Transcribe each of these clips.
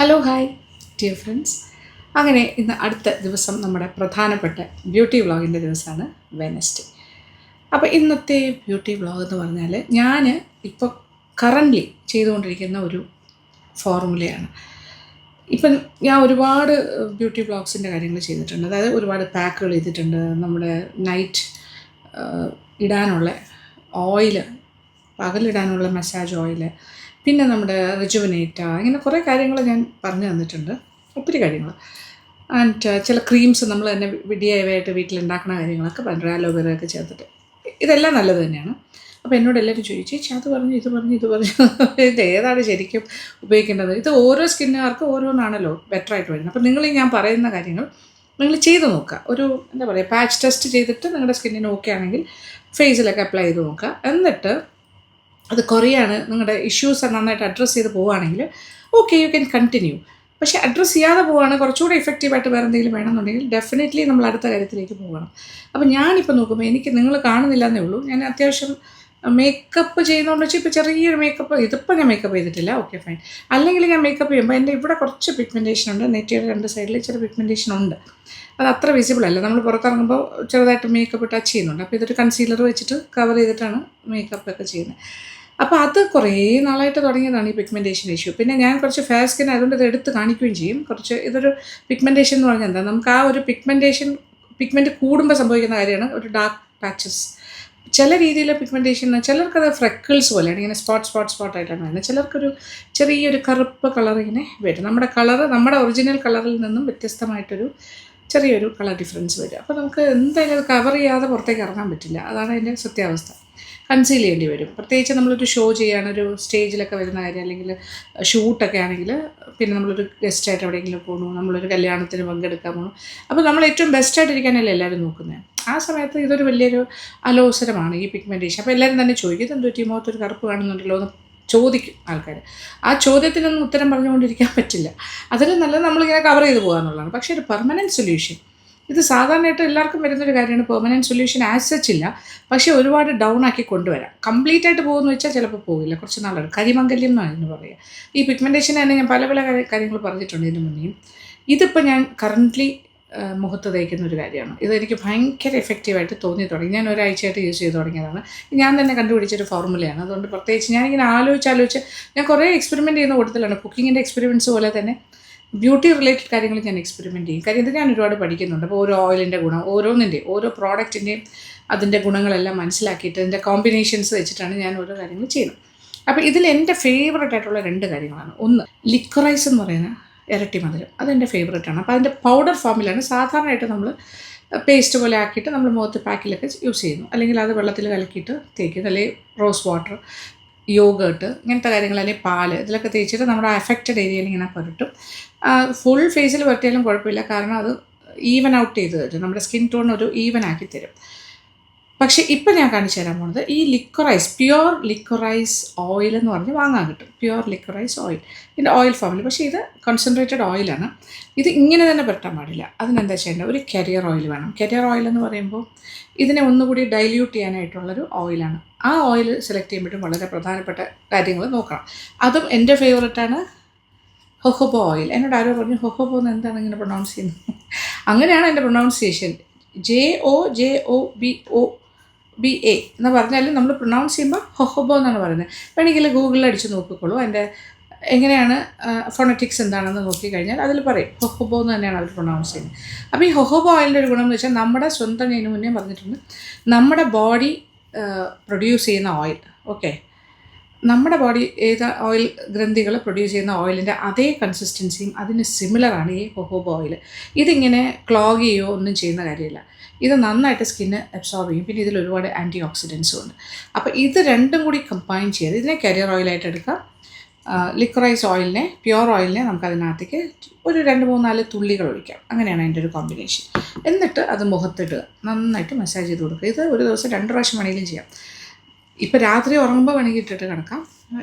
Hello hi dear friends. അങ്ങനെ ഇന്ന് അടുത്ത ദിവസം നമ്മുടെ പ്രധാനപ്പെട്ട ബ്യൂട്ടി വ്ളോഗിൻ്റെ ദിവസമാണ് വെനസ്ഡേ. അപ്പോൾ ഇന്നത്തെ ബ്യൂട്ടി വ്ളോഗ് എന്ന് പറഞ്ഞാൽ ഞാൻ ഇപ്പോൾ കറൻ്റ്ലി ചെയ്തുകൊണ്ടിരിക്കുന്ന ഒരു ഫോർമുലയാണ്. ഇപ്പം ഞാൻ ഒരുപാട് ബ്യൂട്ടി വ്ളോഗ്സിൻ്റെ കാര്യങ്ങൾ ചെയ്തിട്ടുണ്ട്. അതായത് ഒരുപാട് പാക്കുകൾ ചെയ്തിട്ടുണ്ട്. നമ്മുടെ നൈറ്റ് ഇടാനുള്ള ഓയില്, പകലിടാനുള്ള മസാജ് ഓയില്, പിന്നെ നമ്മുടെ റിജുവനേറ്റ, ഇങ്ങനെ കുറേ കാര്യങ്ങൾ ഞാൻ പറഞ്ഞു തന്നിട്ടുണ്ട്, ഒത്തിരി കാര്യങ്ങൾ. ആൻഡ് ചില ക്രീംസ് നമ്മൾ തന്നെ വിഡിയായിട്ട് വീട്ടിലുണ്ടാക്കുന്ന കാര്യങ്ങളൊക്കെ പറഞ്ഞു, അലോവേറ ഒക്കെ ചേർത്തിട്ട്. ഇതെല്ലാം നല്ലത് തന്നെയാണ്. അപ്പോൾ എന്നോട് എല്ലാവരും ചോദിച്ചു, ചേച്ചി അത് പറഞ്ഞു ഇത് ഇത് ഏതാണ് ശരിക്കും ഉപയോഗിക്കേണ്ടത്? ഇത് ഓരോ സ്കിന്നുകാർക്ക് ഓരോന്നാണല്ലോ ബെറ്ററായിട്ട് വരുന്നത്. അപ്പോൾ നിങ്ങൾ ഞാൻ പറയുന്ന കാര്യങ്ങൾ നിങ്ങൾ ചെയ്ത് നോക്കുക. ഒരു എന്താ പറയുക, പാച്ച് ടെസ്റ്റ് ചെയ്തിട്ട് നിങ്ങളുടെ സ്കിന്നിന് ഓക്കെ ആണെങ്കിൽ ഫേസിലൊക്കെ അപ്ലൈ ചെയ്ത് നോക്കുക. എന്നിട്ട് അത് കുറയാണ്, നിങ്ങളുടെ ഇഷ്യൂസ് നന്നായിട്ട് അഡ്രസ്സ് ചെയ്ത് പോവുകയാണെങ്കിൽ ഓക്കെ, യു ക്യാൻ കണ്ടിന്യൂ. പക്ഷേ അഡ്രസ്സ് ചെയ്യാതെ പോവുകയാണ്, കുറച്ചുകൂടെ ഇഫക്റ്റീവായിട്ട് വേറെ എന്തെങ്കിലും വേണമെന്നുണ്ടെങ്കിൽ ഡെഫിനറ്റ്ലി നമ്മൾ അടുത്ത കാര്യത്തിലേക്ക് പോകണം. അപ്പോൾ ഞാനിപ്പോൾ നോക്കുമ്പോൾ എനിക്ക് നിങ്ങൾ കാണുന്നില്ല എന്നേ ഉള്ളൂ, ഞാൻ അത്യാവശ്യം മേക്കപ്പ് ചെയ്യുന്നതുകൊണ്ട് വെച്ചാൽ ഇപ്പോൾ ചെറിയൊരു മേക്കപ്പ്, ഇതിപ്പോൾ ഞാൻ മേക്കപ്പ് ചെയ്തിട്ടില്ല, ഓക്കെ ഫൈൻ. അല്ലെങ്കിൽ ഞാൻ മേക്കപ്പ് ചെയ്യുമ്പോൾ എൻ്റെ ഇവിടെ കുറച്ച് പിഗ്മെൻറ്റേഷൻ ഉണ്ട്, നെറ്റിയുടെ രണ്ട് സൈഡിൽ ചെറിയ പിഗ്മെൻറ്റേഷൻ ഉണ്ട്. അത് അത്ര വിസിബിൾ അല്ല, നമ്മൾ പുറത്തിറങ്ങുമ്പോൾ ചെറുതായിട്ട് മേക്കപ്പ് ടച്ച് ചെയ്യുന്നുണ്ട്. അപ്പോൾ ഇതൊരു കൺസീലർ വെച്ചിട്ട് കവർ ചെയ്തിട്ടാണ് മേക്കപ്പ് ഒക്കെ ചെയ്യുന്നത്. അപ്പോൾ അത് കുറേ നാളായിട്ട് തുടങ്ങിയതാണ് ഈ പിഗ്മെൻറ്റേഷൻ ഇഷ്യൂ. പിന്നെ ഞാൻ കുറച്ച് ഫെയർ സ്കിൻ ആയതുകൊണ്ട് ഇത് എടുത്ത് കാണിക്കുകയും ചെയ്യും. കുറച്ച് ഇതൊരു പിഗ്മെൻറ്റേഷൻ എന്ന് പറഞ്ഞാൽ എന്താ, നമുക്ക് ആ ഒരു പിഗ്മെൻറ്റ് കൂടുമ്പോൾ സംഭവിക്കുന്ന കാര്യമാണ് ഒരു ഡാർക്ക് പാച്ചസ്. ചില രീതിയിലെ പിഗ്മെൻറ്റേഷൻ, ചിലർക്കത് ഫ്രെക്കിൾസ് പോലെയാണ്, ഇങ്ങനെ സ്പോട്ടായിട്ടാണ് വരുന്നത്. ചിലർക്കൊരു ചെറിയൊരു കറുപ്പ് കളർ ഇങ്ങനെ വരും. നമ്മുടെ ഒറിജിനൽ കളറിൽ നിന്നും വ്യത്യസ്തമായിട്ടൊരു ചെറിയൊരു കളർ ഡിഫറൻസ് വരും. അപ്പോൾ നമുക്ക് എന്തായാലും അത് കവർ ചെയ്യാതെ പുറത്തേക്ക് ഇറങ്ങാൻ പറ്റില്ല. അതാണ് അതിൻ്റെ സത്യാവസ്ഥ. കൺസീൽ ചെയ്യേണ്ടി വരും. പ്രത്യേകിച്ച് നമ്മളൊരു ഷോ ചെയ്യാണ്, ഒരു സ്റ്റേജിലൊക്കെ വരുന്ന കാര്യം, അല്ലെങ്കിൽ ഷൂട്ടൊക്കെ ആണെങ്കിൽ, പിന്നെ നമ്മളൊരു ഗസ്റ്റായിട്ട് എവിടെയെങ്കിലും പോകണു, നമ്മളൊരു കല്യാണത്തിന് പങ്കെടുക്കാൻ പോകണം. അപ്പോൾ നമ്മൾ ഏറ്റവും ബെസ്റ്റായിട്ടിരിക്കാനല്ലേ എല്ലാവരും നോക്കുന്നത്. ആ സമയത്ത് ഇതൊരു വലിയൊരു അലോസരമാണ് ഈ പിഗ്മെൻറ്റേഷൻ. അപ്പോൾ എല്ലാവരും തന്നെ ചോദിക്കും, ഇതെന്തോ മുഖത്തൊരു കറുപ്പ് കാണുന്നുണ്ടല്ലോ എന്ന് ചോദിക്കും ആൾക്കാർ. ആ ചോദ്യത്തിനൊന്നും ഉത്തരം പറഞ്ഞുകൊണ്ടിരിക്കാൻ പറ്റില്ല. അതിൽ നല്ലത് നമ്മളിങ്ങനെ കവർ ചെയ്ത് പോകുക എന്നുള്ളതാണ്. പക്ഷേ ഒരു പെർമനൻറ്റ് സൊല്യൂഷൻ, ഇത് സാധാരണയായിട്ട് എല്ലാവർക്കും വരുന്നൊരു കാര്യമാണ്. പെർമനൻറ്റ് സൊല്യൂഷൻ ആസ് സച്ച് ഇല്ല, പക്ഷേ ഒരുപാട് ഡൗൺ ആക്കി കൊണ്ടുവരാം. കംപ്ലീറ്റ് ആയിട്ട് പോകുമെന്ന് വെച്ചാൽ ചിലപ്പോൾ പോകില്ല, കുറച്ച് നാളാണ്. കരിമംഗല്യം എന്നാണ് പറയുക. ഈ പിഗ്മെൻറ്റേഷൻ തന്നെ ഞാൻ പല കാര്യങ്ങൾ പറഞ്ഞിട്ടുണ്ട് ഇതിന് മുന്നേയും. ഇതിപ്പോൾ ഞാൻ കറൻ്റ്ലി മുഖത്ത് തേക്കുന്ന ഒരു കാര്യമാണ്. ഇതെനിക്ക് ഭയങ്കര എഫക്റ്റീവായിട്ട് തോന്നി തുടങ്ങി. ഞാൻ ഒരാഴ്ചയായിട്ട് യൂസ് ചെയ്ത് തുടങ്ങിയതാണ്. ഞാൻ തന്നെ കണ്ടുപിടിച്ചൊരു ഫോർമുലയാണ്. അതുകൊണ്ട് പ്രത്യേകിച്ച് ഞാനിങ്ങനെ ആലോചിച്ച് ഞാൻ കുറേ എക്സ്പെരിമെൻറ്റ് ചെയ്യുന്ന കൂട്ടത്തിലാണ്. കുക്കിങ്ങിൻ്റെ എക്സ്പെരിമെൻറ്റ്സ് പോലെ തന്നെ ബ്യൂട്ടി റിലേറ്റഡ് കാര്യങ്ങൾ ഞാൻ എക്സ്പെരിമെൻറ്റ് ചെയ്യും. കാര്യം ഇത് ഞാൻ ഒരുപാട് പഠിക്കുന്നുണ്ട്. അപ്പോൾ ഓരോ ഓയിലിൻ്റെ ഗുണം, ഓരോ പ്രോഡക്റ്റിൻ്റെയും അതിൻ്റെ ഗുണങ്ങളെല്ലാം മനസ്സിലാക്കിയിട്ട് അതിൻ്റെ കോമ്പിനേഷൻസ് വെച്ചിട്ടാണ് ഞാൻ ഓരോ കാര്യങ്ങൾ ചെയ്യുന്നത്. അപ്പോൾ ഇതിൽ എൻ്റെ ഫേവറേറ്റ് ആയിട്ടുള്ള 2 കാര്യങ്ങളാണ്. ഒന്ന്, ലിക്വറൈസ് എന്ന് പറയുന്ന ഇരട്ടി മധുരം, അതെൻ്റെ ഫേവറേറ്റാണ്. അപ്പോൾ അതിൻ്റെ പൗഡർ ഫോമിലാണ്. സാധാരണയായിട്ട് നമ്മൾ പേസ്റ്റ് പോലെ ആക്കിയിട്ട് നമ്മൾ മുഖത്ത് പാക്കിലൊക്കെ യൂസ് ചെയ്യുന്നു, അല്ലെങ്കിൽ അത് വെള്ളത്തിൽ കലക്കിയിട്ട് തേക്കുന്നു, അല്ലെങ്കിൽ റോസ് വാട്ടർ, യോഗേർട്ട്, ഇങ്ങനത്തെ കാര്യങ്ങൾ, അല്ലെങ്കിൽ പാല്, ഇതിലൊക്കെ തേച്ചിട്ട് നമ്മുടെ അഫക്റ്റഡ് ഏരിയയിൽ ഇങ്ങനെ പുരട്ടും. ഫുൾ ഫേസിൽ പുരട്ടിയാലും കുഴപ്പമില്ല, കാരണം അത് ഈവൻ ഔട്ട് ചെയ്ത് തരും, നമ്മുടെ സ്കിൻ ടോൺ ഒരു ഈവൻ ആക്കി തരും. പക്ഷേ ഇപ്പം ഞാൻ കാണിച്ചു തരാൻ പോകുന്നത് ഈ പ്യുവർ ലിക്വറൈസ് ഓയിൽ എന്ന് പറഞ്ഞ് വാങ്ങാൻ കിട്ടും. പ്യുവർ ലിക്വറൈസ് ഓയിൽ, ഇതിൻ്റെ ഓയിൽ ഫോമിൽ. പക്ഷേ ഇത് കോൺസെൻട്രേറ്റഡ് ഓയിലാണ്. ഇത് ഇങ്ങനെ തന്നെ പുരട്ടാൻ പാടില്ല. അതിനെന്താ ചെയ്യേണ്ടത്, ഒരു കരിയർ ഓയിൽ വേണം. കരിയർ ഓയിൽ എന്ന് പറയുമ്പോൾ ഇതിനെ ഒന്നുകൂടി ഡൈല്യൂട്ട് ചെയ്യാനായിട്ടുള്ളൊരു ഓയിലാണ്. ആ ഓയിൽ സെലക്ട് ചെയ്യുമ്പോഴും വളരെ പ്രധാനപ്പെട്ട കാര്യങ്ങൾ നോക്കണം. അതും എൻ്റെ ഫേവററ്റാണ് ഹൊഹോബോ ഓയിൽ. എന്നോട് ആരോ പറഞ്ഞു ഹൊഹോബോ എന്ന് എന്താണ് ഇങ്ങനെ പ്രൊനൗൺസ് ചെയ്യുന്നത്. അങ്ങനെയാണ് എൻ്റെ പ്രൊനൗൺസിയേഷൻ, JOJOBOBA എന്ന് പറഞ്ഞാലും നമ്മൾ പ്രൊനൗൺസ് ചെയ്യുമ്പോൾ ഹൊഹോബോ എന്നാണ് പറയുന്നത്. വേണമെങ്കിൽ ഗൂഗിളിൽ അടിച്ച് നോക്കിക്കോളൂ, അതിൻ്റെ എങ്ങനെയാണ് ഫോണറ്റിക്സ് എന്താണെന്ന് നോക്കിക്കഴിഞ്ഞാൽ അതിൽ പറയും ഹൊഹോബോ എന്ന് തന്നെയാണ് അവർ പ്രൊനൗൺസ് ചെയ്യുന്നത്. അപ്പോൾ ഈ ഹൊഹോബോ ഓയിലിൻ്റെ ഒരു ഗുണം എന്ന് വെച്ചാൽ നമ്മുടെ സ്വന്തം, ഇതിന് മുന്നേ പറഞ്ഞിട്ടുണ്ട്, നമ്മുടെ ബോഡി പ്രൊഡ്യൂസ് ചെയ്യുന്ന ഓയിൽ, ഓക്കെ, നമ്മുടെ ബോഡി ഏത് ഓയിൽ ഗ്രന്ഥികൾ പ്രൊഡ്യൂസ് ചെയ്യുന്ന ഓയിലിൻ്റെ അതേ കൺസിസ്റ്റൻസിയും അതിന് സിമിലറാണ് ഈ ഹൊഹോബോ ഓയിൽ. ഇതിങ്ങനെ ക്ലോഗ് ചെയ്യുകയോ ഒന്നും ചെയ്യുന്ന കാര്യമില്ല. ഇത് നന്നായിട്ട് സ്കിന്ന് അബ്സോർബ് ചെയ്യും. പിന്നെ ഇതിൽ ഒരുപാട് ആൻറ്റി ഓക്സിഡൻസും ഉണ്ട്. അപ്പോൾ ഇത് രണ്ടും കൂടി കമ്പൈൻ ചെയ്ത് ഇതിനെ കരിയർ ഓയിലായിട്ട് എടുക്കാം. ലിക്വറൈസ് ഓയിലിനെ, പ്യുവർ ഓയിലിനെ നമുക്ക് അതിനകത്തേക്ക് ഒരു 2-3-4 തുള്ളികൾ ഒഴിക്കാം. അങ്ങനെയാണ് അതിൻ്റെ ഒരു കോമ്പിനേഷൻ. എന്നിട്ട് അത് മുഖത്തിടുക, നന്നായിട്ട് മസാജ് ചെയ്ത് കൊടുക്കുക. ഇത് ഒരു ദിവസം 2 പ്രാവശ്യം വേണമെങ്കിലും ചെയ്യാം. ഇപ്പോൾ രാത്രി ഉറങ്ങുമ്പോൾ വേണമെങ്കിൽ ഇട്ടിട്ട് കിടക്കാം.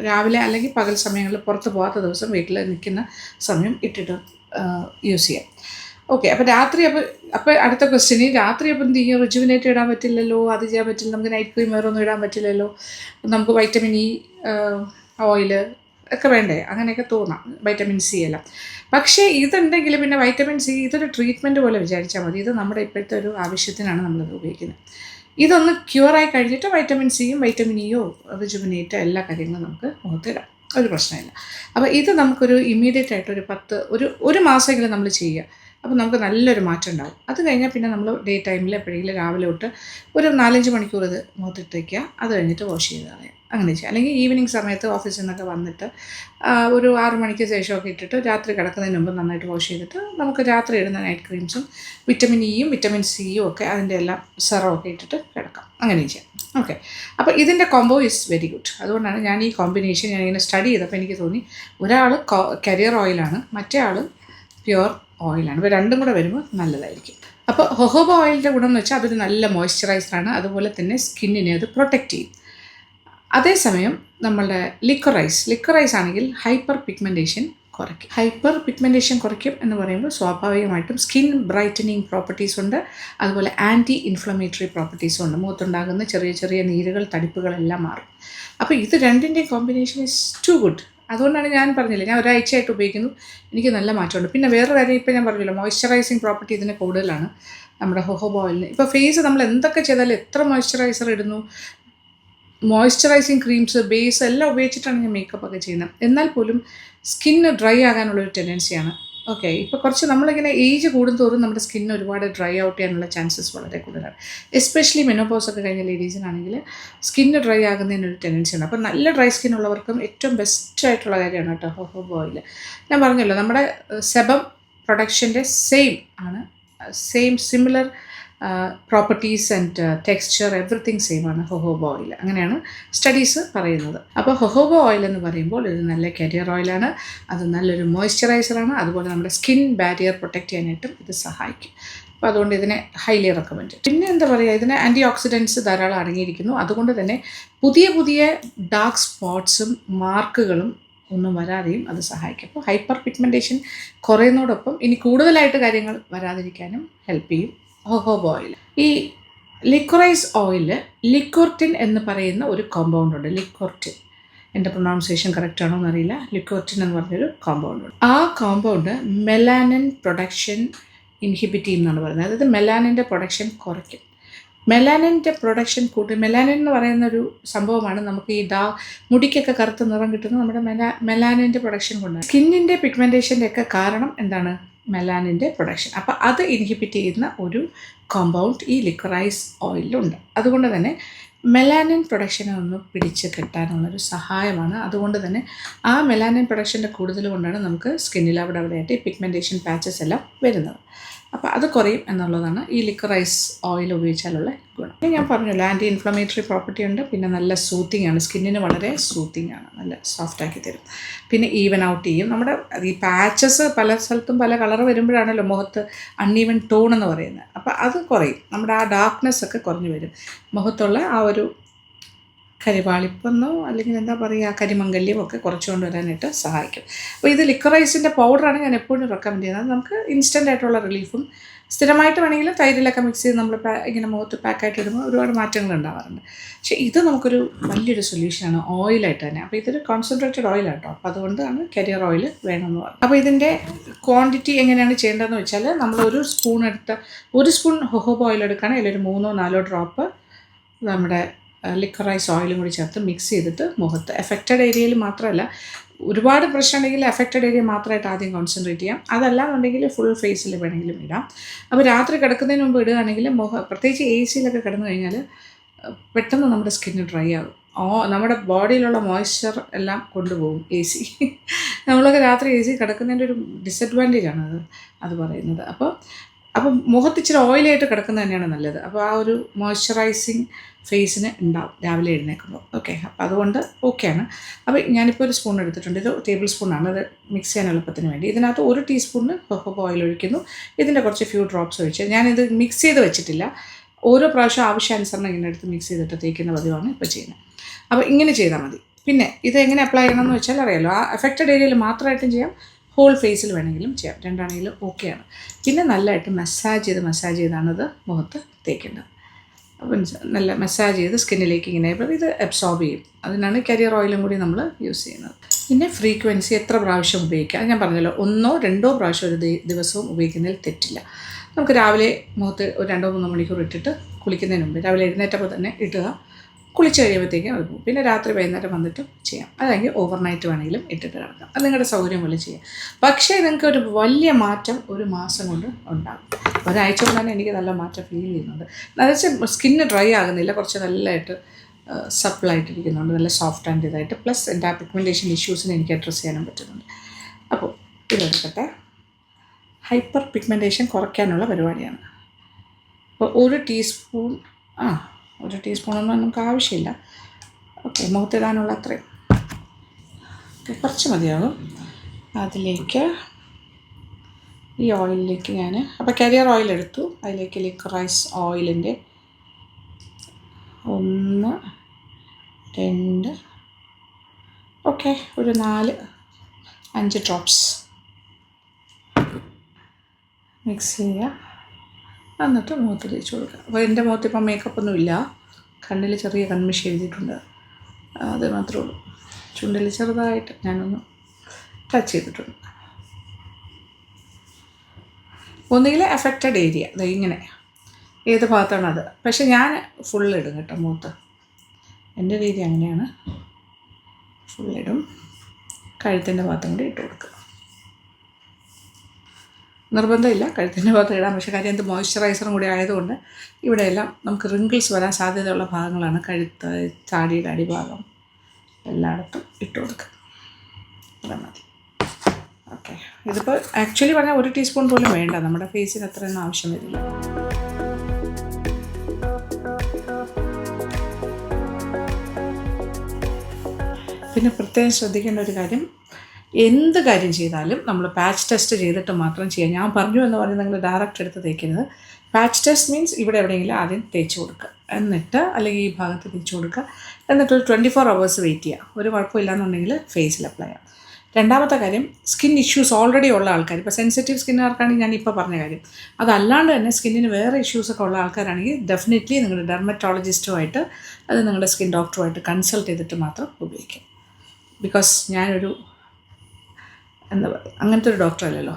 രാവിലെ അല്ലെങ്കിൽ പകൽ സമയങ്ങളിൽ പുറത്ത് പോകാത്ത ദിവസം വീട്ടിൽ നിൽക്കുന്ന സമയം ഇട്ടിട്ട് യൂസ് ചെയ്യാം. ഓക്കെ. അപ്പോൾ രാത്രി അപ്പോൾ അടുത്ത ക്വസ്റ്റ്യന്, രാത്രി അപ്പോൾ എന്ത് ചെയ്യും, റിജുവിനേറ്റ് ഇടാൻ പറ്റില്ലല്ലോ, അത് ചെയ്യാൻ പറ്റില്ല, നമുക്ക് നൈറ്റ് ക്രീം വേറെ ഒന്നും ഇടാൻ പറ്റില്ലല്ലോ, നമുക്ക് വൈറ്റമിൻ ഇ ഓയില് ഒക്കെ വേണ്ടേ, അങ്ങനെയൊക്കെ തോന്നാം, വൈറ്റമിൻ സി എല്ലാം. പക്ഷേ ഇതുണ്ടെങ്കിൽ പിന്നെ വൈറ്റമിൻ സി ഇതൊരു ട്രീറ്റ്മെൻറ്റ് പോലെ വിചാരിച്ചാൽ മതി. ഇത് നമ്മുടെ ഇപ്പോഴത്തെ ഒരു ആവശ്യത്തിനാണ് നമ്മളത് ഉപയോഗിക്കുന്നത്. ഇതൊന്ന് ക്യൂറായി കഴിഞ്ഞിട്ട് വൈറ്റമിൻ സിയും വൈറ്റമിൻ ഇയോ റിജുവിനേറ്റ് എല്ലാ കാര്യങ്ങളും നമുക്ക് മുഖത്തിടാം, ഒരു പ്രശ്നമില്ല. അപ്പോൾ ഇത് നമുക്കൊരു ഇമ്മീഡിയറ്റ് ആയിട്ട് ഒരു മാസമെങ്കിലും നമ്മൾ ചെയ്യുക. അപ്പോൾ നമുക്ക് നല്ലൊരു മാറ്റം ഉണ്ടാകും. അത് കഴിഞ്ഞാൽ പിന്നെ നമ്മൾ ഡേ ടൈമിൽ എപ്പോഴെങ്കിലും രാവിലെ തൊട്ട് ഒരു 4-5 മണിക്കൂർ ഇത് മുഖത്തിട്ട് വയ്ക്കുക. അത് കഴിഞ്ഞിട്ട് വാഷ് ചെയ്ത് കളയാം, അങ്ങനെ ചെയ്യുക. അല്ലെങ്കിൽ ഈവനിങ് സമയത്ത് ഓഫീസിൽ നിന്നൊക്കെ വന്നിട്ട് ഒരു 6 മണിക്ക് ശേഷമൊക്കെ ഇട്ടിട്ട് രാത്രി കിടക്കുന്നതിന് മുമ്പ് നന്നായിട്ട് വാഷ് ചെയ്തിട്ട് നമുക്ക് രാത്രി ഇടുന്ന നൈറ്റ് ക്രീംസും വിറ്റമിൻ ഇയും വിറ്റമിൻ സിയും ഒക്കെ അതിൻ്റെ എല്ലാം സെറമൊക്കെ ഇട്ടിട്ട് കിടക്കാം, അങ്ങനെയും ചെയ്യാം. ഓക്കെ, അപ്പോൾ ഇതിൻ്റെ കോംബോ ഈസ് വെരി ഗുഡ്. അതുകൊണ്ടാണ് ഞാൻ ഈ കോമ്പിനേഷൻ ഞാനിങ്ങനെ സ്റ്റഡി ചെയ്തപ്പോൾ എനിക്ക് തോന്നി ഒരാൾ കരിയർ ഓയിലാണ്, മറ്റേ ആൾ പ്യുവർ ഓയിലാണ്. ഇപ്പോൾ രണ്ടും കൂടെ വരുമ്പോൾ നല്ലതായിരിക്കും. അപ്പോൾ ഹൊഹോബ ഓയിലിൻ്റെ ഗുണം എന്ന് വെച്ചാൽ അതൊരു നല്ല മോയ്സ്ചറൈസറാണ്, അതുപോലെ തന്നെ സ്കിന്നിനെ അത് പ്രൊട്ടക്റ്റ് ചെയ്യും. അതേസമയം നമ്മളുടെ ലിക്വറൈസ് ആണെങ്കിൽ ഹൈപ്പർ പിഗ്മെൻറ്റേഷൻ കുറയ്ക്കും. ഹൈപ്പർ പിഗ്മെൻറ്റേഷൻ കുറയ്ക്കും എന്ന് പറയുമ്പോൾ സ്വാഭാവികമായിട്ടും സ്കിൻ ബ്രൈറ്റനിങ് പ്രോപ്പർട്ടീസ് ഉണ്ട്, അതുപോലെ ആൻറ്റി ഇൻഫ്ലമേറ്ററി പ്രോപ്പർട്ടീസും ഉണ്ട്. മുഖത്തുണ്ടാകുന്ന ചെറിയ ചെറിയ നീരുകൾ, തടിപ്പുകളെല്ലാം മാറും. അപ്പോൾ ഇത് രണ്ടിൻ്റെയും കോമ്പിനേഷൻ ഈസ് ടു ഗുഡ്. അതുകൊണ്ടാണ് ഞാൻ പറഞ്ഞില്ല, ഞാൻ ഒരാഴ്ചയായിട്ട് ഉപയോഗിക്കുന്നു, എനിക്ക് നല്ല മാറ്റമുണ്ട്. പിന്നെ വേറെ കാര്യം, ഇപ്പോൾ ഞാൻ പറഞ്ഞില്ല, മോയ്സ്ചറൈസിങ് പ്രോപ്പർട്ടി ഇതിന് കൂടുതലാണ് നമ്മുടെ ഹൊഹോബ ഓയിലിന്. ഇപ്പോൾ ഫേസ് നമ്മൾ എന്തൊക്കെ ചെയ്താലും, എത്ര മോയ്സ്ചറൈസർ ഇടുന്നു, മോയ്സ്ചറൈസിങ് ക്രീംസ്, ബേസ് എല്ലാം ഉപയോഗിച്ചിട്ടാണ് ഞാൻ മേക്കപ്പ് ഒക്കെ ചെയ്യുന്നത്, എന്നാൽ പോലും സ്കിന്ന് ഡ്രൈ ആകാനുള്ളൊരു ടെൻഡൻസിയാണ്. ഓക്കെ, ഇപ്പോൾ കുറച്ച് നമ്മളിങ്ങനെ ഏജ് കൂടുന്തോറും നമ്മുടെ സ്കിന്ന് ഒരുപാട് ഡ്രൈ ഔട്ട് ചെയ്യാനുള്ള ചാൻസസ് വളരെ കൂടുതലാണ്. എസ്പെഷ്യലി മെനോപോസ് ഒക്കെ കഴിഞ്ഞ ലേഡീസിനാണെങ്കിൽ സ്കിന്ന് ഡ്രൈ ആകുന്നതിനൊരു ടെൻഡൻസി ഉണ്ട്. അപ്പോൾ നല്ല ഡ്രൈ സ്കിൻ ഉള്ളവർക്കും ഏറ്റവും ബെസ്റ്റ് ആയിട്ടുള്ള കാര്യമാണ് കേട്ടോ ഹൊഹോബ ഓയിൽ. ഞാൻ പറഞ്ഞല്ലോ, നമ്മുടെ സെബം പ്രൊഡക്ഷൻ്റെ similar properties and texture everything same ആണ് ഹൊഹോബ ഓയിൽ, അങ്ങനെയാണ് സ്റ്റഡീസ് പറയുന്നത്. അപ്പോൾ ഹൊഹോബ ഓയിൽ എന്ന് പറയുമ്പോൾ ഇത് നല്ല കരിയർ ഓയിലാണ്, അത് നല്ലൊരു മോയ്സ്ചറൈസറാണ്, അതുപോലെ നമ്മുടെ സ്കിൻ ബാരിയർ പ്രൊട്ടക്റ്റ് ചെയ്യാനായിട്ടും ഇത് സഹായിക്കും. അപ്പോൾ അതുകൊണ്ട് ഇതിനെ ഹൈലി റെക്കമെൻഡ്. പിന്നെ എന്താ പറയുക, ഇതിന് ആൻറ്റി ഓക്സിഡൻസ് ധാരാളം അടങ്ങിയിരിക്കുന്നു. അതുകൊണ്ട് തന്നെ പുതിയ ഡാർക്ക് സ്പോട്ട്സും മാർക്കുകളും ഒന്നും വരാതെയും അത് സഹായിക്കും. അപ്പോൾ ഹൈപ്പർ പിഗ്മെൻറ്റേഷൻ കുറയുന്നതോടൊപ്പം ഇനി കൂടുതലായിട്ട് കാര്യങ്ങൾ വരാതിരിക്കാനും ഹെൽപ്പ് ചെയ്യും ഹൊഹോബ ഓയിൽ. ഈ ലിക്വറൈസ് ഓയിൽ ലിക്വർട്ടിൻ എന്ന് പറയുന്ന ഒരു കോമ്പൗണ്ട് ഉണ്ട്. ലിക്വർട്ടിൻ, എൻ്റെ പ്രൊനൗൺസിയേഷൻ കറക്റ്റ് ആണോ എന്നറിയില്ല. ലിക്വർട്ടിൻ എന്ന് പറഞ്ഞൊരു കോമ്പൗണ്ട് ഉണ്ട്. ആ കോമ്പൗണ്ട് മെലാനിൻ പ്രൊഡക്ഷൻ ഇൻഹിബിറ്റ് ചെയ്യും എന്നാണ് പറയുന്നത്. അതായത് മെലാനിൻ്റെ പ്രൊഡക്ഷൻ കുറയ്ക്കും. മെലാനിൻ്റെ പ്രൊഡക്ഷൻ മെലാനിൻ എന്ന് പറയുന്ന ഒരു സംഭവമാണ് നമുക്ക് ഈ മുടിക്കൊക്കെ കറുത്ത നിറം കിട്ടുന്നത് നമ്മുടെ മെലാനിൻ്റെ പ്രൊഡക്ഷൻ കൊണ്ടാണ്. സ്കിന്നിൻ്റെ പിഗ്മെൻറ്റേഷൻ്റെ ഒക്കെ കാരണം എന്താണ്? മെലാനിൻ്റെ പ്രൊഡക്ഷൻ. അപ്പോൾ അത് ഇൻഹിബിറ്റ് ചെയ്യുന്ന ഒരു കോമ്പൗണ്ട് ഈ ലിക്വറൈസ് ഓയിലുണ്ട്. അതുകൊണ്ട് തന്നെ മെലാനിൻ പ്രൊഡക്ഷനെ ഒന്ന് പിടിച്ച് കെട്ടാനുള്ളൊരു സഹായമാണ്. അതുകൊണ്ട് തന്നെ ആ മെലാനിൻ പ്രൊഡക്ഷൻ്റെ കൂടുതൽ കൊണ്ടാണ് നമുക്ക് സ്കിന്നിൽ അവിടെയായിട്ട് ഈ പിഗ്മെൻറ്റേഷൻ പാച്ചസ് എല്ലാം വരുന്നത്. അപ്പോൾ അത് കുറയും എന്നുള്ളതാണ് ഈ ലിക്വറൈസ് ഓയിൽ ഉപയോഗിച്ചാലുള്ള ഗുണം. ഞാൻ പറഞ്ഞല്ലോ, ആൻറ്റി ഇൻഫ്ലമേറ്ററി പ്രോപ്പർട്ടി ഉണ്ട്, പിന്നെ നല്ല സൂത്തിങ് ആണ്, സ്കിന്നിന് വളരെ സൂത്തിങ് ആണ്, നല്ല സോഫ്റ്റാക്കി തരും, പിന്നെ ഈവൻ ഔട്ട് ചെയ്യും. നമ്മുടെ ഈ പാച്ചസ് പല സ്ഥലത്തും പല കളർ വരുമ്പോഴാണല്ലോ മുഖത്ത് അൺഈവൻ ടോൺ എന്ന് പറയുന്നത്. അപ്പോൾ അത് കുറയും, നമ്മുടെ ആ ഡാർക്ക്നെസ് ഒക്കെ കുറഞ്ഞു വരും, മുഖത്തുള്ള ആ ഒരു കരിവാളിപ്പെന്നോ അല്ലെങ്കിൽ എന്താ പറയുക കരിമംഗല്യം ഒക്കെ കുറച്ചുകൊണ്ട് വരാനായിട്ട് സഹായിക്കും. അപ്പോൾ ഇത് ലിക്വറൈസിൻ്റെ പൗഡറാണ് ഞാൻ എപ്പോഴും റെക്കമെൻഡ് ചെയ്യുന്നത്. നമുക്ക് ഇൻസ്റ്റൻ്റ് ആയിട്ടുള്ള റിലീഫും, സ്ഥിരമായിട്ട് വേണമെങ്കിൽ തൈരിലൊക്കെ മിക്സ് ചെയ്ത് നമ്മൾ ഇങ്ങനെ മുഖത്ത് പാക്കായിട്ട് ഇടുമ്പോൾ ഒരുപാട് മാറ്റങ്ങൾ ഉണ്ടാവാറുണ്ട്. പക്ഷേ ഇത് നമുക്കൊരു വലിയൊരു സൊല്യൂഷനാണ് ഓയിലായിട്ട് തന്നെ. അപ്പോൾ ഇതൊരു കോൺസെൻട്രേറ്റഡ് ഓയിലാട്ടോ, അപ്പോൾ അതുകൊണ്ടാണ് കരിയർ ഓയിൽ വേണമെന്ന് പറയുന്നത്. അപ്പോൾ ഇതിൻ്റെ ക്വാണ്ടിറ്റി എങ്ങനെയാണ് ചെയ്യേണ്ടതെന്ന് വെച്ചാൽ, നമ്മൾ ഒരു സ്പൂൺ ഹൊഹോബ ഓയിൽ എടുക്കുകയാണെങ്കിൽ അതിലൊരു 3-4 ഡ്രോപ്പ് നമ്മുടെ ലിക്വറൈസ് ഓയിലും കൂടി ചേർത്ത് മിക്സ് ചെയ്തിട്ട് മുഖത്ത് എഫക്റ്റഡ് ഏരിയയിൽ മാത്രമല്ല, ഒരുപാട് പ്രശ്നമുണ്ടെങ്കിൽ എഫക്റ്റഡ് ഏരിയ മാത്രമായിട്ട് ആദ്യം കോൺസെൻട്രേറ്റ് ചെയ്യാം. അതല്ലാന്നുണ്ടെങ്കിൽ ഫുൾ ഫേസിൽ വേണമെങ്കിലും ഇടാം. അപ്പോൾ രാത്രി കിടക്കുന്നതിന് മുമ്പ് ഇടുകയാണെങ്കിൽ പ്രത്യേകിച്ച് എ സിയിലൊക്കെ കിടന്നു കഴിഞ്ഞാൽ പെട്ടെന്ന് നമ്മുടെ സ്കിന്ന് ഡ്രൈ ആകും. നമ്മുടെ ബോഡിയിലുള്ള മോയ്സ്ചർ എല്ലാം കൊണ്ടുപോകും എ സി. നമ്മളൊക്കെ രാത്രി എ സി കിടക്കുന്നതിൻ്റെ ഒരു ഡിസഡ്വാൻറ്റേജാണ് അത് പറയുന്നത്. അപ്പോൾ മുഖത്ത് ഇച്ചിരി ഓയിലായിട്ട് കിടക്കുന്നത് തന്നെയാണ് നല്ലത്. അപ്പോൾ ആ ഒരു മോയ്സ്ചറൈസിങ് ഫേസിന് ഉണ്ടാവും രാവിലെ എഴുന്നേൽക്കുമ്പോൾ. ഓക്കെ, അപ്പോൾ അതുകൊണ്ട് ഓക്കെയാണ്. അപ്പോൾ ഞാനിപ്പോൾ ഒരു സ്പൂൺ എടുത്തിട്ടുണ്ട്, ഇത് ടേബിൾ സ്പൂണാണ്, അത് മിക്സ് ചെയ്യാൻ എളുപ്പത്തിന് വേണ്ടി. ഇതിനകത്ത് 1 ടീസ്പൂണിന് ഹൊഹോബ ഓയിൽ ഒഴിക്കുന്നു. ഇതിൻ്റെ കുറച്ച് ഫ്യൂ ഡ്രോപ്സ് ഒഴിച്ച്, ഞാനിത് മിക്സ് ചെയ്ത് വെച്ചിട്ടില്ല, ഓരോ പ്രാവശ്യം ആവശ്യാനുസരണം ഇങ്ങനെ എടുത്ത് മിക്സ് ചെയ്തിട്ട് തേക്കുന്ന പതിവാണ് ഇപ്പോൾ ചെയ്യുന്നത്. അപ്പോൾ ഇങ്ങനെ ചെയ്താൽ മതി. പിന്നെ ഇത് എങ്ങനെ അപ്ലൈ ചെയ്യണമെന്ന് വെച്ചാൽ അറിയാലോ, ആ എഫക്റ്റഡ് ഏരിയയിൽ മാത്രമായിട്ടും ചെയ്യാം, ഹോൾ ഫേസിൽ വേണമെങ്കിലും ചെയ്യാം, രണ്ടാണെങ്കിലും ഓക്കെയാണ്. പിന്നെ നല്ലതായിട്ട് മസാജ് ചെയ്താണ് ഇത് മുഖത്ത് തേക്കേണ്ടത്. നല്ല മസാജ് ചെയ്ത് സ്കിന്നിലേക്ക് ഇങ്ങനെ ഇത് അബ്സോർബ് ചെയ്യും. അതിനാണ് കരിയർ ഓയിലും കൂടി നമ്മൾ യൂസ് ചെയ്യുന്നത്. പിന്നെ ഫ്രീക്വൻസി എത്ര പ്രാവശ്യം ഉപയോഗിക്കുക, ഞാൻ പറഞ്ഞല്ലോ 1 or 2 പ്രാവശ്യം ഒരു ദിവസവും ഉപയോഗിക്കുന്നതിൽ തെറ്റില്ല. നമുക്ക് രാവിലെ മുഖത്ത് ഒരു 2-3 മണിക്കൂർ ഇട്ടിട്ട് കുളിക്കുന്നതിന് മുമ്പ് രാവിലെ എഴുന്നേറ്റപ്പോൾ തന്നെ ഇട്ടുക, കുളിച്ച് കഴിയുമ്പോഴത്തേക്കും അത് പോകും. പിന്നെ രാത്രി വൈകുന്നേരം വന്നിട്ട് ചെയ്യാം. അല്ലെങ്കിൽ ഓവർനൈറ്റ് വേണമെങ്കിലും ഇട്ടിട്ട് കിടക്കാം. അത് നിങ്ങളുടെ സൗകര്യം പോലെ ചെയ്യാം. പക്ഷേ നിങ്ങൾക്ക് ഒരു വലിയ മാറ്റം ഒരു മാസം കൊണ്ട് ഉണ്ടാകും. ഒരാഴ്ച കൊണ്ട് തന്നെ എനിക്ക് നല്ല മാറ്റം ഫീൽ ചെയ്യുന്നുണ്ട്. എന്നുവെച്ചാൽ സ്കിന്ന് ഡ്രൈ ആകുന്നില്ല, കുറച്ച് നല്ലതായിട്ട് സപ്പിളായിട്ടിരിക്കുന്നുണ്ട്, നല്ല സോഫ്റ്റ് ആൻഡ് ഇതായിട്ട്. പ്ലസ് എൻ്റെ പിഗ്മെൻറ്റേഷൻ ഇഷ്യൂസിനെ എനിക്ക് അഡ്രസ്സ് ചെയ്യാനും പറ്റുന്നുണ്ട്. അപ്പോൾ ഇതെടുക്കട്ടെ. ഹൈപ്പർ പിഗ്മെൻറ്റേഷൻ കുറയ്ക്കാനുള്ള പരിപാടിയാണ്. അപ്പോൾ 1 ടീസ്പൂൺ, 1 ടീസ്പൂണൊന്നും നമുക്ക് ആവശ്യമില്ല. ഓക്കെ, മുഖത്തിടാനുള്ള അത്രയും കുറച്ച് മതിയാകും. അതിലേക്ക് ഈ ഓയിലിലേക്ക് ഞാൻ അപ്പോൾ കരിയർ ഓയിൽ എടുത്തു. അതിലേക്ക് ലിക്വറൈസ് ഓയിലിൻ്റെ 1, 2, ഓക്കെ, ഒരു 4-5 ഡ്രോപ്സ് മിക്സ് ചെയ്യുക. എന്നിട്ട് മുഖത്ത് തേച്ച് കൊടുക്കുക. അപ്പോൾ എൻ്റെ മുഖത്ത് ഇപ്പം മേക്കപ്പൊന്നും ഇല്ല. കണ്ണിൽ ചെറിയ കൺമിഷി എഴുതിയിട്ടുണ്ട്, അത് മാത്രമേ ഉള്ളൂ. ചുണ്ടിൽ ചെറുതായിട്ട് ഞാനൊന്ന് ടച്ച് ചെയ്തിട്ടുണ്ട്. ഒന്നുകിൽ എഫക്റ്റഡ് ഏരിയ ഇങ്ങനെ ഏത് ഭാഗത്താണ് അത്. പക്ഷെ ഞാൻ ഫുള്ളിടും കേട്ടോ മുഖത്ത്. എൻ്റെ രീതി അങ്ങനെയാണ്, ഫുള്ളിടും. കഴുത്തിൻ്റെ ഭാഗത്തും കൂടി ഇട്ട് കൊടുക്കുക. നിർബന്ധമില്ല കഴുത്തിൻ്റെ ഭാഗത്ത് ഇടാം, പക്ഷേ കാര്യം എന്ത് മോയ്സ്ചറൈസറും കൂടി ആയതുകൊണ്ട് ഇവിടെയെല്ലാം നമുക്ക് റിങ്കിൾസ് വരാൻ സാധ്യതയുള്ള ഭാഗങ്ങളാണ് കഴുത്ത്, താടിയുടെ അടിഭാഗം, എല്ലായിടത്തും ഇട്ട് കൊടുക്കുക. അത്ര മതി. ഓക്കെ, ഇതിപ്പോൾ ആക്ച്വലി പറഞ്ഞാൽ 1 ടീസ്പൂൺ പോലും വേണ്ട, നമ്മുടെ ഫേസിന് അത്രയൊന്നും ആവശ്യം വരില്ല. പിന്നെ പ്രത്യേകം ശ്രദ്ധിക്കേണ്ട ഒരു കാര്യം, എന്ത് കാര്യം ചെയ്താലും നമ്മൾ പാച്ച് ടെസ്റ്റ് ചെയ്തിട്ട് മാത്രം ചെയ്യാം. ഞാൻ പറഞ്ഞു എന്ന് പറഞ്ഞ് നിങ്ങൾ ഡയറക്റ്റ് എടുത്ത് തേക്കരുത്. പാച്ച് ടെസ്റ്റ് മീൻസ് ഇവിടെ എവിടെയെങ്കിലും ആദ്യം തേച്ച് കൊടുക്കുക, എന്നിട്ട് അല്ലെങ്കിൽ ഈ ഭാഗത്ത് തേച്ച് കൊടുക്കുക, എന്നിട്ട് ഒരു 24 hours വെയിറ്റ് ചെയ്യുക. ഒരു കുഴപ്പമില്ലാന്നുണ്ടെങ്കിൽ ഫേസിൽ അപ്ലൈ ചെയ്യാം. രണ്ടാമത്തെ കാര്യം, സ്കിൻ ഇഷ്യൂസ് ഓൾറെഡി ഉള്ള ആൾക്കാർ, ഇപ്പോൾ സെൻസിറ്റീവ് സ്കിന്നുകാർക്കാണെങ്കിൽ ഞാൻ ഇപ്പോൾ പറഞ്ഞ കാര്യം, അതല്ലാണ്ട് തന്നെ സ്കിന്നിന് വേറെ ഇഷ്യൂസൊക്കെ ഉള്ള ആൾക്കാരാണെങ്കിൽ ഡെഫിനറ്റ്ലി നിങ്ങളുടെ ഡെർമറ്റോളജിസ്റ്റുമായിട്ട്, അത് നിങ്ങളുടെ സ്കിൻ ഡോക്ടറുമായിട്ട് കൺസൾട്ട് ചെയ്തിട്ട് മാത്രം ഉപയോഗിക്കാം. ബിക്കോസ് ഞാനൊരു എന്താ പറയുക, അങ്ങനത്തെ ഒരു ഡോക്ടറല്ലല്ലോ.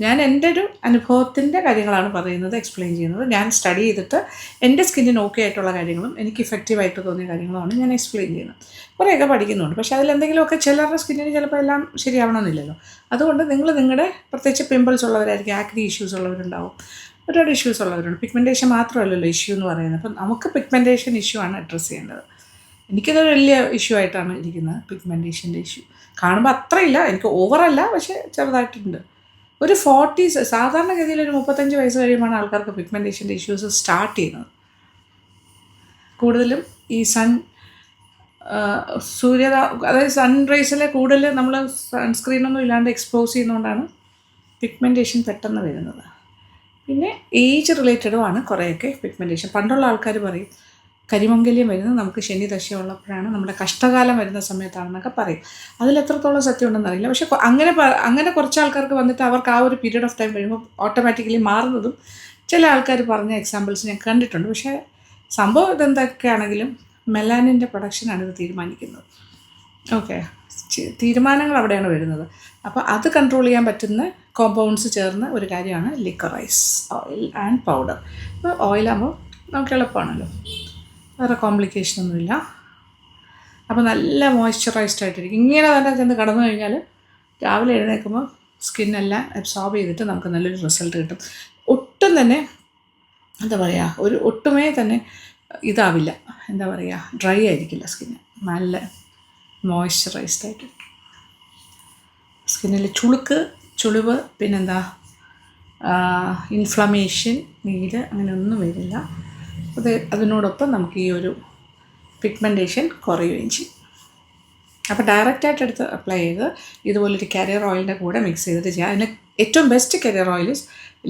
ഞാൻ എൻ്റെ ഒരു അനുഭവത്തിൻ്റെ കാര്യങ്ങളാണ് പറയുന്നത്, എക്സ്പ്ലെയിൻ ചെയ്യുന്നത്. ഞാൻ സ്റ്റഡി ചെയ്തിട്ട് എൻ്റെ സ്കിന്നിന് ഓക്കെ ആയിട്ടുള്ള കാര്യങ്ങളും എനിക്ക് ഇഫക്റ്റീവായിട്ട് തോന്നിയ കാര്യങ്ങളുമാണ് ഞാൻ എക്സ്പ്ലെയിൻ ചെയ്യുന്നത്. കുറേയൊക്കെ പഠിക്കുന്നുണ്ട്, പക്ഷേ അതിലെന്തെങ്കിലുമൊക്കെ ചിലരുടെ സ്കിന്നിന് ചിലപ്പോൾ എല്ലാം ശരിയാവണമെന്നില്ലല്ലോ. അതുകൊണ്ട് നിങ്ങളുടെ പ്രത്യേകിച്ച് പിമ്പിൾസ് ഉള്ളവരായിരിക്കും, ആക്നി ഇഷ്യൂസ് ഉള്ളവരുണ്ടാവും, ഒരുപാട് ഇഷ്യൂസ് ഉള്ളവരുണ്ട്. പിഗ്മെൻറ്റേഷൻ മാത്രമല്ലല്ലോ ഇഷ്യൂ എന്ന് പറയുന്നത്. അപ്പം നമുക്ക് പിഗ്മെൻറ്റേഷൻ ഇഷ്യൂ ആണ് അഡ്രസ്സ് ചെയ്യേണ്ടത്. എനിക്കതൊരു വലിയ ഇഷ്യൂ ആയിട്ടാണ് ഇരിക്കുന്നത്, പിഗ്മെൻറ്റേഷൻ്റെ ഇഷ്യൂ. കാണുമ്പോൾ അത്രയില്ല, എനിക്ക് ഓവറല്ല, പക്ഷേ ചെറുതായിട്ടുണ്ട്. ഒരു 40s, സാധാരണഗതിയിൽ ഒരു 35 വയസ്സ് കഴിയുമ്പോൾ ആൾക്കാർക്ക് പിഗ്മെൻറ്റേഷൻ്റെ ഇഷ്യൂസ് സ്റ്റാർട്ട് ചെയ്യുന്നത്. കൂടുതലും ഈ അതായത് സൺറൈസിലെ കൂടുതൽ നമ്മൾ സൺസ്ക്രീനൊന്നും ഇല്ലാണ്ട് എക്സ്പോസ് ചെയ്യുന്നതുകൊണ്ടാണ് പിഗ്മെൻറ്റേഷൻ പെട്ടെന്ന് വരുന്നത്. പിന്നെ ഏജ് റിലേറ്റഡുമാണ് കുറേയൊക്കെ പിഗ്മെൻറ്റേഷൻ. പണ്ടുള്ള ആൾക്കാർ പറയും കരിമംഗല്യം വരുന്നത് നമുക്ക് ശനി ദശയുള്ളപ്പോഴാണ്, നമ്മുടെ കഷ്ടകാലം വരുന്ന സമയത്താണെന്നൊക്കെ പറയും. അതിലെത്രത്തോളം സത്യം ഉണ്ടെന്ന് അറിയില്ല. പക്ഷേ അങ്ങനെ കുറച്ച് ആൾക്കാർക്ക് വന്നിട്ട് അവർക്ക് ആ ഒരു പീരീഡ് ഓഫ് ടൈം കഴിയുമ്പോൾ ഓട്ടോമാറ്റിക്കലി മാറുന്നതും ചില ആൾക്കാർ പറഞ്ഞ എക്സാമ്പിൾസ് ഞാൻ കണ്ടിട്ടുണ്ട്. പക്ഷേ സംഭവം ഇതെന്തൊക്കെയാണെങ്കിലും മെലാനിൻ്റെ പ്രൊഡക്ഷനാണ് ഇത് തീരുമാനിക്കുന്നത്. ഓക്കെ, തീരുമാനങ്ങൾ അവിടെയാണ് വരുന്നത്. അപ്പോൾ അത് കൺട്രോൾ ചെയ്യാൻ പറ്റുന്ന കോമ്പൗണ്ട്സ് ചേർന്ന ഒരു കാര്യമാണ് ലിക്വറൈസ് ഓയിൽ ആൻഡ് പൗഡർ. അപ്പോൾ ഓയിലാകുമ്പോൾ നമുക്ക് എളുപ്പമാണല്ലോ, വേറെ കോംപ്ലിക്കേഷനൊന്നുമില്ല. അപ്പോൾ നല്ല മോയ്സ്ചറൈസ്ഡ് ആയിട്ടിരിക്കും. ഇങ്ങനെ തന്നെ ചെന്ന് കടന്നു കഴിഞ്ഞാൽ രാവിലെ എഴുന്നേൽക്കുമ്പോൾ സ്കിന്നെല്ലാം അബ്സോർബ് ചെയ്തിട്ട് നമുക്ക് നല്ലൊരു റിസൾട്ട് കിട്ടും. ഒട്ടും തന്നെ എന്താ പറയുക, ഒട്ടുമേ തന്നെ ഇതാവില്ല, എന്താ പറയുക, ഡ്രൈ ആയിരിക്കില്ല സ്കിന്ന്, നല്ല മോയ്സ്ചറൈസ്ഡ് ആയിട്ടിരിക്കും. സ്കിന്നിൽ ചുളിവ് പിന്നെന്താ ഇൻഫ്ലമേഷൻ, നീര് അങ്ങനെയൊന്നും വരില്ല. അതിനോടൊപ്പം നമുക്ക് ഈ ഒരു പിഗ്മെൻറ്റേഷൻ കുറയുകയും ചെയ്യും. അപ്പോൾ ഡയറക്റ്റായിട്ട് എടുത്ത് അപ്ലൈ ചെയ്ത് ഇതുപോലൊരു കരിയർ ഓയിലിൻ്റെ കൂടെ മിക്സ് ചെയ്തിട്ട് ചെയ്യാം. അതിന് ഏറ്റവും best career oil is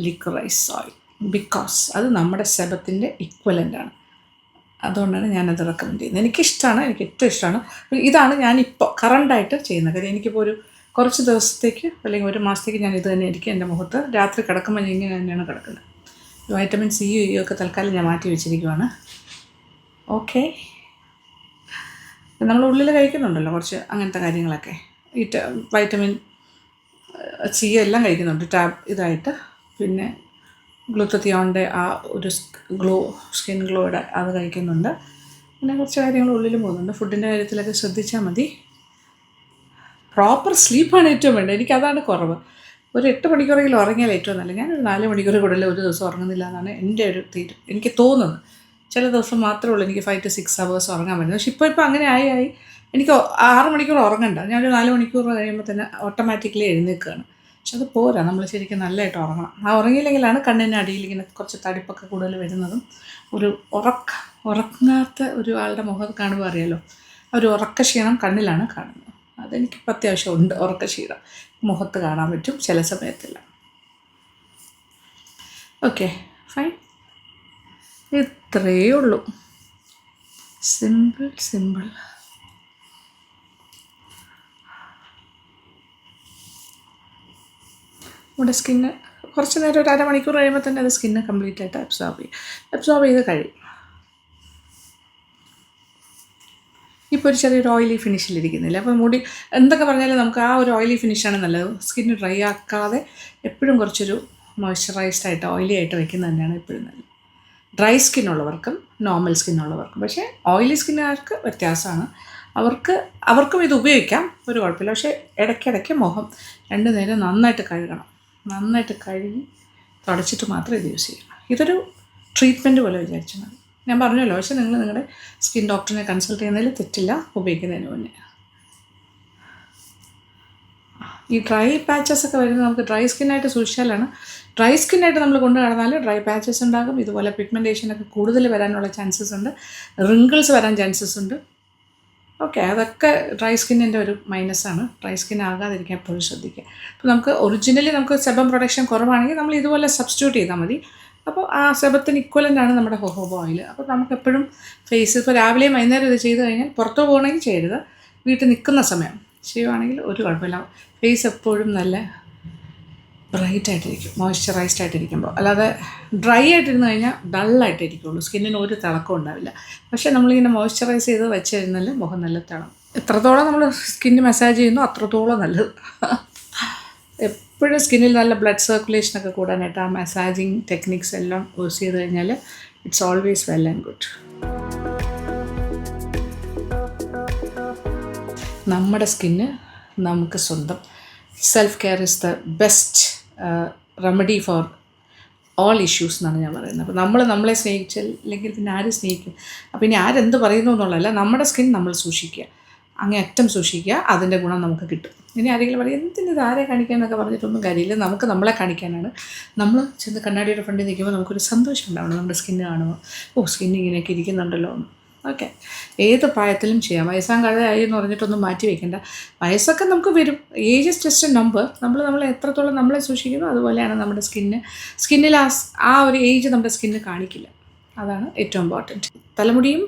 liquorice oil, because അത് നമ്മുടെ സെബത്തിൻ്റെ ഇക്വലൻ്റാണ്. അതുകൊണ്ടാണ് ഞാനത് റെക്കമെൻഡ് ചെയ്യുന്നത്. എനിക്കിഷ്ടമാണ്, എനിക്ക് ഏറ്റവും ഇഷ്ടമാണ്. ഇതാണ് ഞാനിപ്പോൾ കറണ്ടായിട്ട് ചെയ്യുന്നത്. കാര്യം എനിക്കിപ്പോൾ ഒരു കുറച്ച് ദിവസത്തേക്ക് അല്ലെങ്കിൽ 1 മാസത്തേക്ക് ഞാൻ ഇത് തന്നെ ആയിരിക്കും എൻ്റെ മുഖത്ത്. രാത്രി കിടക്കുമ്പോൾ ഇങ്ങനെ തന്നെയാണ് കിടക്കുന്നത്. വൈറ്റമിൻ സി ഒക്കെ തൽക്കാലം ഞാൻ മാറ്റി വെച്ചിരിക്കുവാണ്. ഓക്കെ, നമ്മൾ ഉള്ളിൽ കഴിക്കുന്നുണ്ടല്ലോ കുറച്ച് അങ്ങനത്തെ കാര്യങ്ങളൊക്കെ, ഈ വൈറ്റമിൻ സി എല്ലാം കഴിക്കുന്നുണ്ട് ഇതായിട്ട്. പിന്നെ ഗ്ലൂത്തത്തിയോണിൻ്റെ ആ ഒരു സ്കിൻ ഗ്ലോയുടെ അത് കഴിക്കുന്നുണ്ട്. പിന്നെ കുറച്ച് കാര്യങ്ങൾ ഉള്ളിലും പോകുന്നുണ്ട്. ഫുഡിൻ്റെ കാര്യത്തിലൊക്കെ ശ്രദ്ധിച്ചാൽ മതി. പ്രോപ്പർ സ്ലീപ്പാണ് ഏറ്റവും വേണ്ടത്. എനിക്കതാണ് കുറവ്. ഒരു 8 മണിക്കൂറെങ്കിലും ഉറങ്ങിയാൽ ഏറ്റവും നല്ല. ഞാനൊരു 4 മണിക്കൂർ കൂടുതൽ ഒരു ദിവസം ഉറങ്ങുന്നില്ല എന്നാണ് എൻ്റെ ഒരു എനിക്ക് തോന്നുന്നത്. ചില ദിവസം മാത്രമേ ഉള്ളൂ എനിക്ക് 5 to 6 hours ഉറങ്ങാൻ പറ്റുന്നത്. പക്ഷെ ഇപ്പോൾ അങ്ങനെ ആയി എനിക്ക് 6 മണിക്കൂർ ഉറങ്ങണ്ട. ഞാനൊരു 4 മണിക്കൂർ കഴിയുമ്പോൾ തന്നെ ഓട്ടോമാറ്റിക്കലി എഴുന്നേൽക്കുകയാണ്. പക്ഷെ അത് പോരാ, നമ്മൾ ശരിക്കും നല്ലതായിട്ട് ഉറങ്ങണം. ആ ഉറങ്ങിയില്ലെങ്കിലാണ് കണ്ണിൻ്റെ അടിയിൽ ഇങ്ങനെ കുറച്ച് തടിപ്പൊക്കെ കൂടുതൽ വരുന്നതും. ഒരു ഉറങ്ങാത്ത ഒരു ആളുടെ മുഖം കാണുമ്പോൾ അറിയാലോ, ഒരു ഉറക്കക്ഷീണം കണ്ണിലാണ് കാണുന്നത്. അതെനിക്കിപ്പോൾ അത്യാവശ്യം ഉണ്ട്. ഉറക്കക്ഷീണം മുഖത്ത് കാണാൻ പറ്റും ചില സമയത്തെല്ലാം. Okay, fine. ഇത്രയേ ഉള്ളൂ. സിമ്പിൾ. നമ്മുടെ സ്കിന്ന് കുറച്ച് നേരം ഒരു 1/2 മണിക്കൂർ കഴിയുമ്പോൾ തന്നെ അത് സ്കിന്ന് കംപ്ലീറ്റ് ആയിട്ട് അബ്സോർബ് ചെയ്ത് കഴിയും. ഇപ്പോൾ ഒരു ചെറിയൊരു ഓയിലി ഫിനിഷിലിരിക്കുന്നില്ല. അപ്പോൾ മുടി എന്തൊക്കെ പറഞ്ഞാലും നമുക്ക് ആ ഒരു ഓയിലി ഫിനിഷാണ് നല്ലത്. സ്കിന്ന് ഡ്രൈ ആക്കാതെ എപ്പോഴും കുറച്ചൊരു മോയ്സ്ചറൈസ്ഡ് ആയിട്ട് ഓയിലി ആയിട്ട് വയ്ക്കുന്നത് തന്നെയാണ് എപ്പോഴും നല്ലത്. ഡ്രൈ സ്കിന്നുള്ളവർക്കും നോർമൽ സ്കിന്നുള്ളവർക്കും. പക്ഷേ ഓയിലി സ്കിന്നുകാർക്ക് വ്യത്യാസമാണ്. അവർക്കും ഇത് ഉപയോഗിക്കാം, ഒരു കുഴപ്പമില്ല. പക്ഷേ ഇടയ്ക്കിടയ്ക്ക് മുഖം 2 നേരം നന്നായിട്ട് കഴുകണം. നന്നായിട്ട് കഴുകി തുടച്ചിട്ട് മാത്രം ഇത് യൂസ് ചെയ്യണം. ഇതൊരു ട്രീറ്റ്മെൻറ്റ് പോലെ വിചാരിച്ചാൽ മതി. ഞാൻ പറഞ്ഞല്ലോ, പക്ഷേ നിങ്ങൾ നിങ്ങളുടെ സ്കിൻ ഡോക്ടറിനെ കൺസൾട്ട് ചെയ്യുന്നതിൽ തെറ്റില്ല ഉപയോഗിക്കുന്നതിന് മുന്നേ. ഈ ഡ്രൈ പാച്ചസ് ഒക്കെ വരുന്നത് നമുക്ക് ഡ്രൈ സ്കിന്നായിട്ട് സൂക്ഷിച്ചാലാണ്. ഡ്രൈ സ്കിന്നായിട്ട് നമ്മൾ കൊണ്ടു നടന്നാൽ ഡ്രൈ പാച്ചസ് ഉണ്ടാകും. ഇതുപോലെ പിഗ്മെൻറ്റേഷനൊക്കെ കൂടുതൽ വരാനുള്ള ചാൻസസ് ഉണ്ട്. റിങ്കിൾസ് വരാൻ ചാൻസസ് ഉണ്ട്. ഓക്കെ, അതൊക്കെ ഡ്രൈ സ്കിന്നിൻ്റെ ഒരു മൈനസാണ്. ഡ്രൈ സ്കിൻ ആകാതിരിക്കാൻ എപ്പോഴും ശ്രദ്ധിക്കുക. അപ്പോൾ നമുക്ക് ഒറിജിനലി നമുക്ക് സെബം പ്രൊഡക്ഷൻ കുറവാണെങ്കിൽ നമ്മൾ ഇതുപോലെ സബ്സ്റ്റിറ്റ്യൂട്ട് ചെയ്താൽ മതി. അപ്പോൾ ആ സെബത്തിന് ഇക്വലൻ്റാണ് നമ്മുടെ ഹോഹോബ ഓയിൽ. അപ്പോൾ നമുക്കെപ്പോഴും ഫേസ് ഇപ്പോൾ രാവിലെയും വൈകുന്നേരം ഇത് ചെയ്ത് കഴിഞ്ഞാൽ പുറത്ത് പോകണമെങ്കിൽ ചെയ്യരുത്. വീട്ടിൽ നിൽക്കുന്ന സമയം ചെയ്യുവാണെങ്കിൽ ഒരു കുഴപ്പമില്ല. ഫേസ് എപ്പോഴും നല്ല ബ്രൈറ്റായിട്ടിരിക്കും, മോയ്സ്ചറൈസ്ഡ് ആയിട്ടിരിക്കുമ്പോൾ. അല്ലാതെ ഡ്രൈ ആയിട്ടിരുന്ന് കഴിഞ്ഞാൽ ഡള്ളായിട്ടിരിക്കുള്ളൂ, സ്കിന്നിന് ഒരു തിളക്കം ഉണ്ടാവില്ല. പക്ഷേ നമ്മളിങ്ങനെ മോയ്സ്ചറൈസ് ചെയ്ത് വെച്ച് കഴിഞ്ഞാൽ മുഖം നല്ല തിളം. എത്രത്തോളം നമ്മൾ സ്കിന്ന് മസാജ് ചെയ്യുന്നു അത്രത്തോളം നല്ലത്. എപ്പോഴും സ്കിന്നിൽ നല്ല ബ്ലഡ് സർക്കുലേഷനൊക്കെ കൂടാനായിട്ട് ആ മസാജിങ് ടെക്നിക്സ് എല്ലാം യൂസ് ചെയ്ത് കഴിഞ്ഞാൽ it's always well and good. നമ്മുടെ സ്കിന്ന് നമുക്ക് സ്വന്തം. Self care is the best remedy for all issues എന്നാണ് ഞാൻ പറയുന്നത്. അപ്പോൾ നമ്മളെ സ്നേഹിച്ചില്ലെങ്കിൽ പിന്നെ ആരും സ്നേഹിക്കും? അപ്പോൾ ഇനി ആരെന്ത് പറയുന്നു എന്നുള്ളതല്ല, നമ്മുടെ സ്കിൻ നമ്മൾ സൂക്ഷിക്കുക, അങ്ങേയറ്റം സൂക്ഷിക്കുക. അതിൻ്റെ ഗുണം നമുക്ക് കിട്ടും. ഇനി ആരെങ്കിലും പറയും എന്തിന് ഇത് ആരെ കാണിക്കാമെന്നൊക്കെ പറഞ്ഞിട്ടൊന്നും കാര്യമില്ല. നമുക്ക് നമ്മളെ കാണിക്കാനാണ്. നമ്മൾ ചെന്ന് കണ്ണാടിയുടെ ഫ്രണ്ടിൽ നിൽക്കുമ്പോൾ നമുക്കൊരു സന്തോഷം ഉണ്ടാവണം. നമ്മുടെ സ്കിന്ന് കാണുമ്പോൾ സ്കിന്ന് ഇങ്ങനെയൊക്കെ ഇരിക്കുന്നുണ്ടല്ലോ. ഓക്കെ, ഏത് പ്രായത്തിലും ചെയ്യാം. വയസ്സാം കാലമായി എന്ന് പറഞ്ഞിട്ടൊന്നും മാറ്റി വയ്ക്കേണ്ട. വയസ്സൊക്കെ നമുക്ക് വരും. Age is just A number. നമ്മൾ എത്രത്തോളം നമ്മളെ സൂക്ഷിക്കുന്നു അതുപോലെയാണ് നമ്മുടെ സ്കിന്നിൽ ആ ഒരു ഏജ് നമ്മുടെ സ്കിന്ന് കാണിക്കില്ല. അതാണ് ഏറ്റവും ഇമ്പോർട്ടൻറ്റ്. തലമുടിയും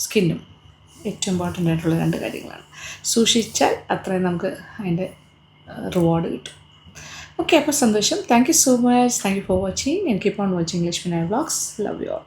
സ്കിന്നും ഏറ്റവും ഇമ്പോർട്ടൻ്റ് ആയിട്ടുള്ള 2 കാര്യങ്ങളാണ്. സൂക്ഷിച്ചാൽ അത്രയും നമുക്ക് അതിൻ്റെ റിവാർഡ് കിട്ടും. ഓക്കെ, അപ്പോൾ സന്തോഷം. Thank you so much. Thank you for watching and keep on watching Lakshmi Nair vlogs. Love you all.